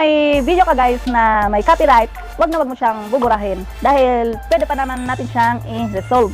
may video ka guys na may copyright, wag na wag mo siyang buburahin dahil pwede pa naman natin siyang i-resolve.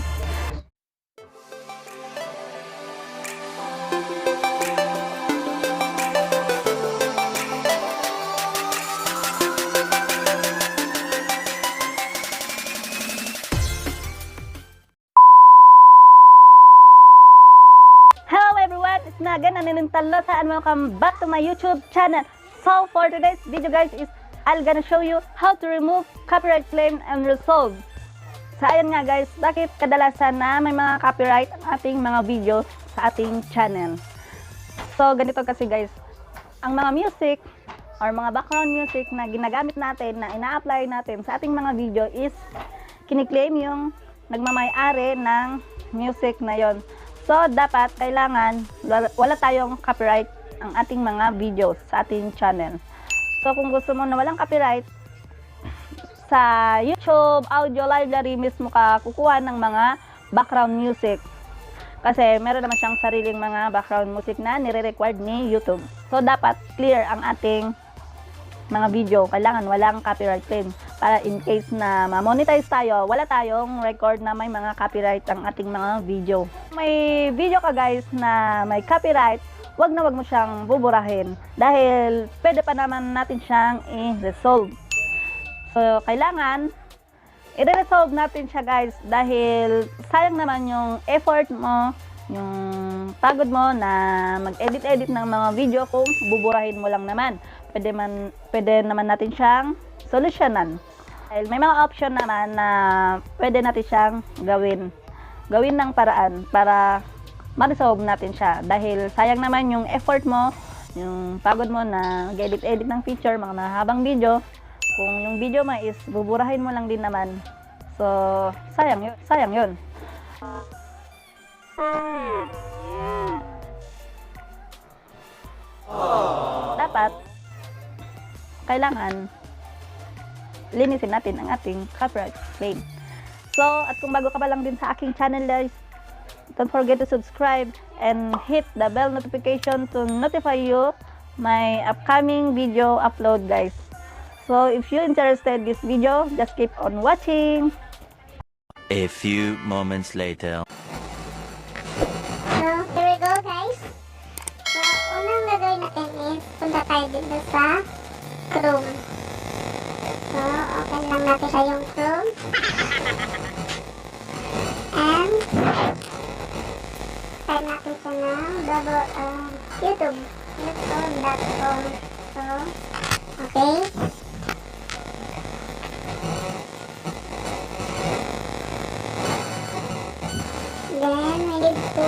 Hello everyone, it's Naga, naninintalo saan, welcome back to my YouTube channel. So for today's video guys is I'm gonna show you how to remove copyright claim and resolve. So ayan nga guys, bakit kadalasan na may mga copyright ang ating mga video sa ating channel. So ganito kasi guys, ang mga music or mga background music na ginagamit natin, na ina-apply natin sa ating mga video is kiniklaim yung nagmamay-ari ng music na yon. So dapat kailangan wala tayong copyright ang ating mga videos sa ating channel. So kung gusto mo na walang copyright, sa YouTube audio library mismo ka kukuha ng mga background music. Kasi meron naman siyang sariling mga background music na nire-required ni YouTube. So dapat clear ang ating mga video. Kailangan walang copyright claim. Para in case na ma-monetize tayo, wala tayong record na may mga copyright ang ating mga video. May video ka guys na may copyright, wag na wag mo siyang buburahin dahil pwede pa naman natin siyang i-resolve. So, kailangan i-resolve natin siya guys dahil sayang naman yung effort mo, yung pagod mo na mag-edit-edit ng mga video kung buburahin mo lang naman. Pwede naman natin siyang solusyonan. Dahil may mga option naman na pwede natin siyang gawin ng paraan para ma-resolve natin siya dahil sayang naman yung effort mo, yung pagod mo na mag-edit-edit ng picture, mga mahabang video. Kung yung video mo is buburahin mo lang din naman, so sayang yun. Dapat kailangan linisin natin ang ating copyright claim. So at kung bago ka pa lang din sa aking channel guys, don't forget to subscribe and hit the bell notification to notify you my upcoming video upload guys. So if you're interested in this video, just keep on watching. A few moments later. So here we go guys. So unang gagawin natin is punta tayo dito sa Chrome. So open lang natin siya yung Chrome. And type natin siya ng youtube.com. So, okay. Then, we need to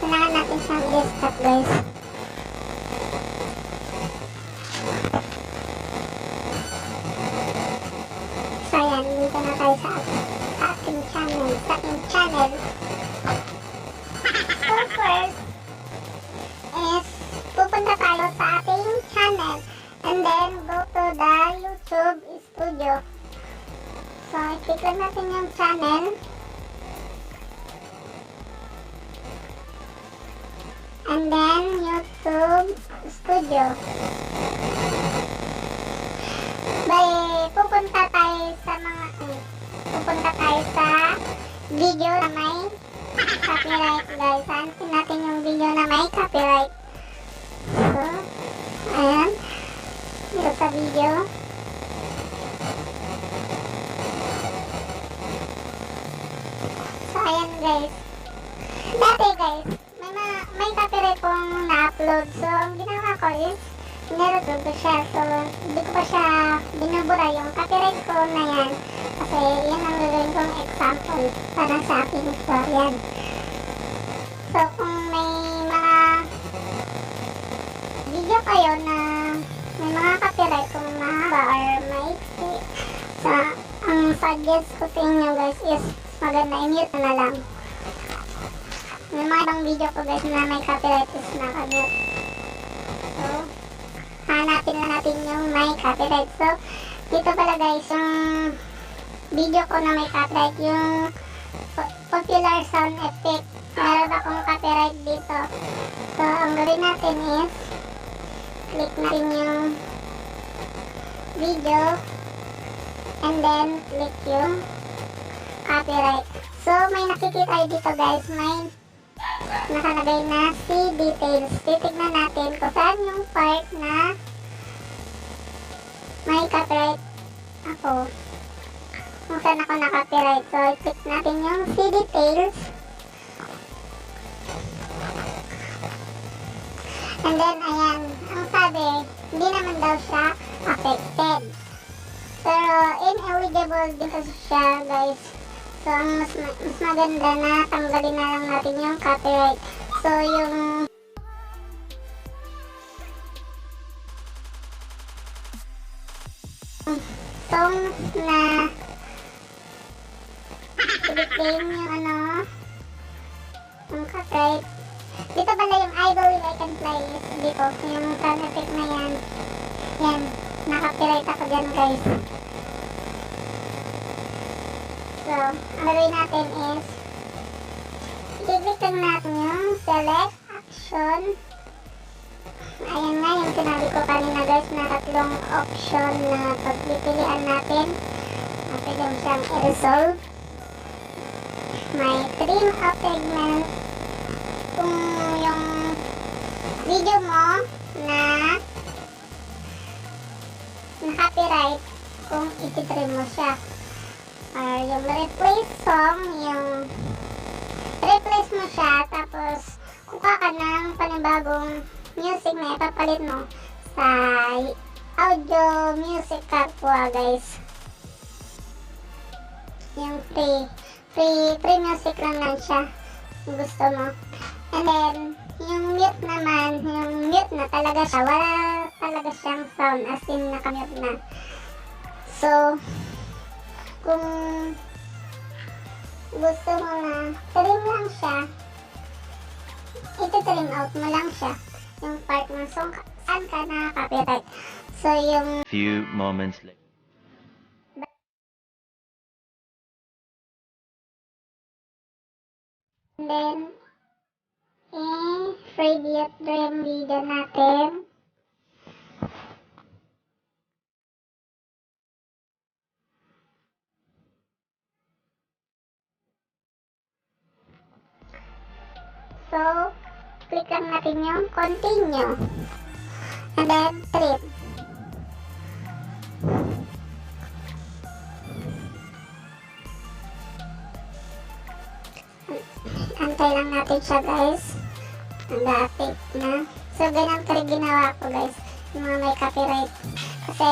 kailangan natin siyang i-stop guys. So, ayan, dito na tayo sa aking channel. So first is pupunta tayo sa ating channel and then go to the YouTube studio. So i-click lang natin yung channel and then YouTube studio. Pupunta tayo sa video na may copyright guys. Hanapin natin yung video na may copyright. So, ayan. Dito sa video. So, ayan guys. Dati guys, may copyright kong na-upload. So, ang ginawa ko is niresolve ko siya. So, hindi ko pa siya binubura yung copyright ko na yan. Kasi yan ang gagawin kong example para sa aking yan. So, kung may mga video kayo na may mga copyright kung mahaba or maiksi, so, ang suggest ko sa inyo guys is maganda i-mute na lang. May mga ibang video ko guys na may copyright is naka-mute. So, hanapin na natin yung may copyright. So, dito pala guys, yung video ko na may copyright, yung popular sound effect. meron akong copyright dito. So, ang gawin natin is, click natin yung video, and then click yung copyright. So, may nakikita tayo dito guys, may nakalagay na see details. Titignan natin kung saan yung part na may copyright ako. Kung saan ako na-copyright. So, click natin yung see details. And then, ayan, ang sabi, hindi naman daw siya affected. Pero, ineligible din kasi siya, guys. So, ang mas maganda na tanggalin na lang natin yung copyright. So, yung song na i-claim yung yung copyright. Dito pala yung I believe I can fly is dito. Yung sound effect na yan. Yan. Na-copyright ako dyan, guys. So, ang gawin natin is i-click lang natin yung select action. Ayan nga yung sinabi ko kanina guys na tatlong option na pagpipilian natin. Pwede mo siyang i-resolve. May trim of segment. Kung yung video mo na copyright, kung i-trim mo siya. Or yung replace song, yung replace mo siya, tapos kuha ka ng panibagong music na ipapalit mo sa audio music kapwa, guys. Yung free music lang siya kung gusto mo. And then yung mute naman, yung mute na talaga siya, wala talaga siyang sound, as in nakamute na. So kung gusto mo na trim lang siya, iti-trim out mo lang siya yung part ng song saan ka na copyright. So yung Few moments later. and then preview trim video natin. So, click lang natin yung continue. And then, trim. Antay lang natin siya, guys. Nag-affect na. So, ganyan ko rin ginawa ko, guys. Yung mga may copyright. Kasi,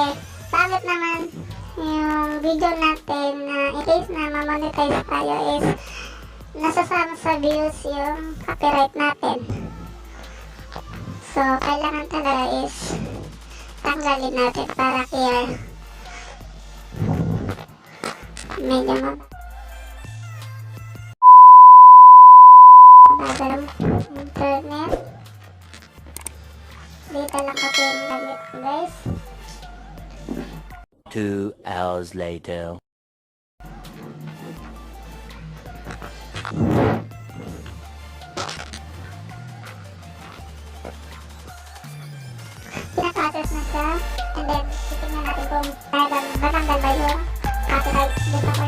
bakit naman yung video natin na in case na ma-monetize tayo is nasasama sa views yung copyright natin. So, kailangan talaga is tanggalin natin para clear. Medyo mabagal internet. Dito lang kasi yung gamit ko, guys. 2 hours later. Pinaprocess na siya, and then titignan natin kung matanggal ba yung copyright dito sa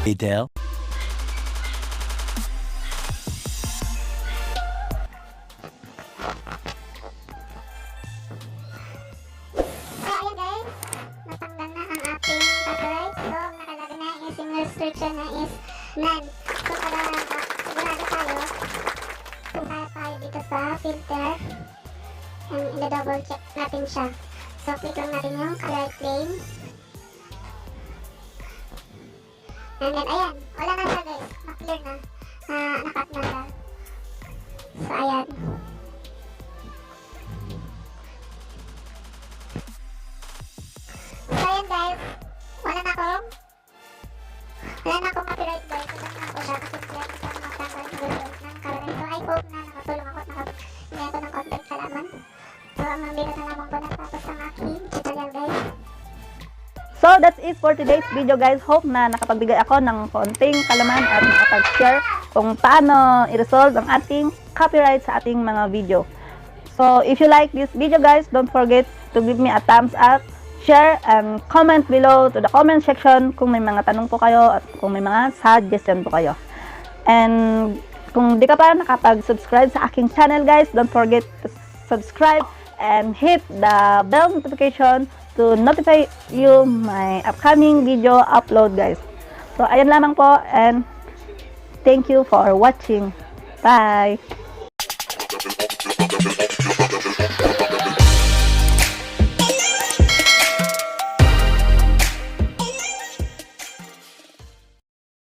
Detail. So, ayan guys, natanggal na ang ating copyright. So, nakalagay na yung restriction na is none. So, para sigurado tayo, punta tayo dito sa filter, and i-double check natin siya. So, click lang natin yung copyright claim. And then, ayan, wala na siya guys, na-clear na, nakat na siya. So, ayan. So, ayan guys, wala na akong copyright guys. Wala na ako siya kasi clear ko sa mga tanggal ng video ng copyright. So, I hope na nakatulong ako at nakabigay ko ng content sa laman. So, ang mga video na lamang ko natapos ang aking tutorial guys. So So that's it for today's video guys. Hope na nakapagbigay ako ng konting kalaman at nakapag-share kung paano i-resolve ang ating copyright sa ating mga video. So if you like this video guys, don't forget to give me a thumbs up, share, and comment below to the comment section kung may mga tanong po kayo at kung may mga suggestion po kayo. And kung di ka pa nakapag-subscribe sa aking channel guys, don't forget to subscribe and hit the bell notification to notify you my upcoming video upload guys. So ayan lamang po, and thank you for watching. Bye!